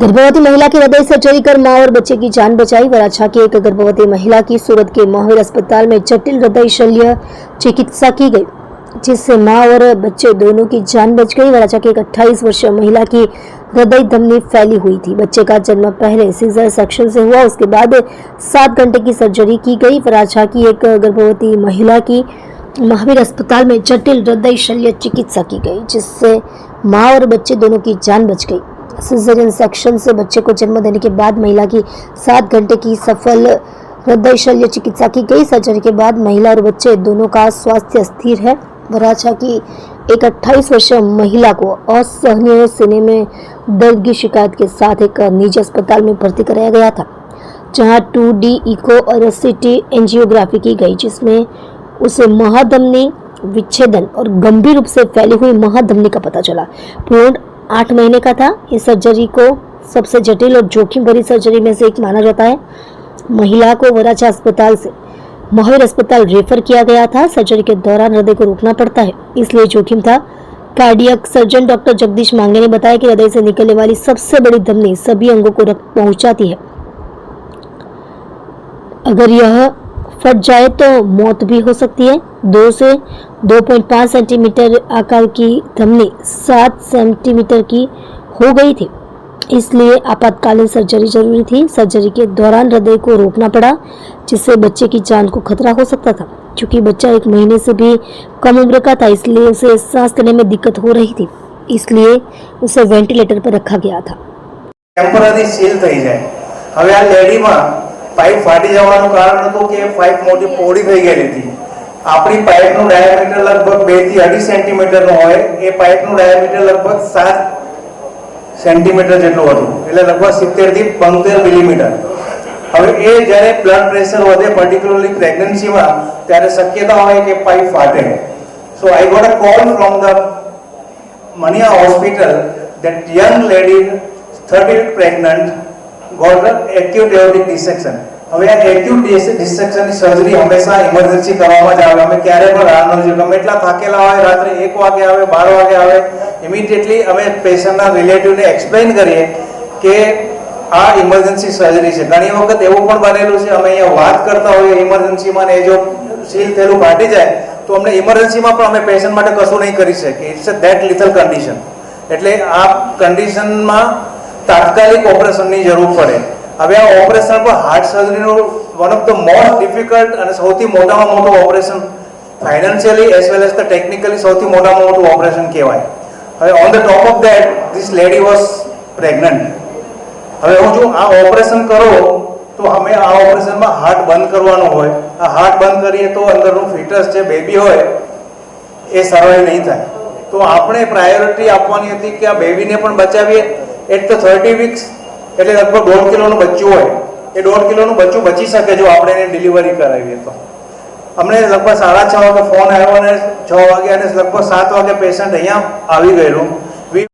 गर्भवती महिला की हृदय सर्जरी कर मां और बच्चे की जान बचाई। वराछा की एक गर्भवती महिला की सूरत के महावीर अस्पताल में जटिल हृदय शल्य चिकित्सा की गई, जिससे मां और बच्चे दोनों की जान बच गई। वराछा की एक 28 वर्षीय महिला की हृदय धमनी फैली हुई थी। बच्चे का जन्म पहले सीजर सेक्शन से हुआ, उसके बाद 7 घंटे की सर्जरी की गई। वराछा की एक गर्भवती महिला की महावीर अस्पताल में जटिल हृदय शल्य चिकित्सा की गई, जिससे मां और बच्चे दोनों की जान बच गई। सिजेरियन सेक्शन से बच्चे को जन्म देने के बाद महिला की 7 घंटे की सफल हृदय शल्य चिकित्सा की गई। सर्जरी के बाद महिला और बच्चे दोनों का स्वास्थ्य स्थिर है। वराछा की एक 28 वर्षीय महिला को असहनीय सीने में दर्द की शिकायत के साथ एक निजी अस्पताल में भर्ती कराया गया था, जहां 2D इको और सीटी एंजियोग्राफी की गई, जिसमें उसे महाधमनी विच्छेदन और गंभीर रूप से फैली हुई महाधमनी का पता चला। भ्रूण 8 महीने का था। इस सर्जरी को सबसे जटिल और जोखिम भरी सर्जरी में से एक माना जाता है। महिला को वराछा अस्पताल से महावीर अस्पताल रेफर किया गया था। सर्जरी के दौरान हृदय को रोकना पड़ता है, इसलिए जोखिम था। कार्डियक सर्जन डॉक्टर जगदीश मांगे ने बताया कि हृदय से निकलने वाली सबसे बड़ी धमनी सभी अंगों को रक्त पहुंचाती है। अगर यह फट जाए तो मौत भी हो सकती है। 2 से 2.5 सेंटीमीटर आकार की धमनी 7 सेंटीमीटर की हो गई थी, इसलिए आपातकालीन सर्जरी जरूरी थी। सर्जरी के दौरान हृदय को रोकना पड़ा, जिससे बच्चे की जान को खतरा हो सकता था। क्योंकि बच्चा 1 महीने से भी कम उम्र का था, इसलिए उसे सांस लेने में दिक्कत हो रही थी, इसलिए उसे वेंटिलेटर पर रखा गया था। टेम्पररी सील થઈ જાય। હવે આ લેડીમાં પાઇપ ફાટી જવાનું કારણ હતું કે પાઇપ મોટી પોડી થઈ ગયેલી હતી। આપણી પાઇપનું ડાયામીટર લગભગ 2 થી 2.5 સેન્ટીમીટરનો હોય, એ પાઇપનું ડાયામીટર લગભગ 7 સેન્ટીમીટર જેટલું હતું, એટલે લગભગ 70 થી 75 મિલીમીટર। હવે એ જ્યારે બ્લડ પ્રેશર વધે, પર્ટિક્યુલરલી પ્રેગ્નન્સીમાં, ત્યારે શક્યતા હોય કે પાઇપ ફાટે। So I got a call from the મનિયા hospital that young lady 30 week pregnant got an acute aortic dissection। હવે આ એક્યુટ ડિસેક્શન ની સર્જરી હંમેશા ઇમરજન્સી કરવામાં જ આવે। અમે ક્યારે પણ રાહ ન જોઈએ, ગમે એટલા થાકેલા હોય, રાત્રે 1 વાગે આવે, 12 વાગે આવે, ઇમિડિયેટલી અમે પેશન્ટના રિલેટિવને એક્સપ્લેન કરીએ કે આ ઇમરજન્સી સર્જરી છે। ઘણી વખત એવું પણ બનેલું છે, અમે અહીંયા વાત કરતા હોઈએ ઇમરજન્સીમાં ને એ જો સીલ થયેલું ફાટી જાય તો અમને ઇમરજન્સીમાં પણ અમે પેશન્ટ માટે કશું નહીં કરી શકીએ। It's a that lethal condition, એટલે આ કન્ડિશનમાં તાત્કાલિક ઓપરેશનની જરૂર પડે। હવે આ ઓપરેશન પર હાર્ટ સર્જરીનું one of the most difficult અને સૌથી મોટામાં મોટું operation, financially as well as the technically સૌથી મોટામાં મોટું ઓપરેશન કહેવાય। હવે on the top of that this lady was pregnant. હવે હું જો આ ઓપરેશન કરો તો અમે આ ઓપરેશનમાં હાર્ટ બંધ કરવાનું હોય। આ હાર્ટ બંધ કરીએ તો અંદરનું ફીટસ જે બેબી હોય એ સર્વાઈવ નહીં થાય। તો આપણે પ્રાયોરિટી આપવાની હતી કે આ બેબીને પણ બચાવીએ। એટ ધ 30 વીક્સ એટલે લગભગ 1.5 કિલોનું બચ્ચું હોય, એ 1.5 કિલોનું બચ્ચું બચી શકે જો આપણે એને ડિલિવરી કરાવીએ તો। અમને લગભગ 6:30 વાગે ફોન આવ્યો અને 6 વાગે અને લગભગ 7 વાગે પેશન્ટ અહીંયા આવી ગયેલું।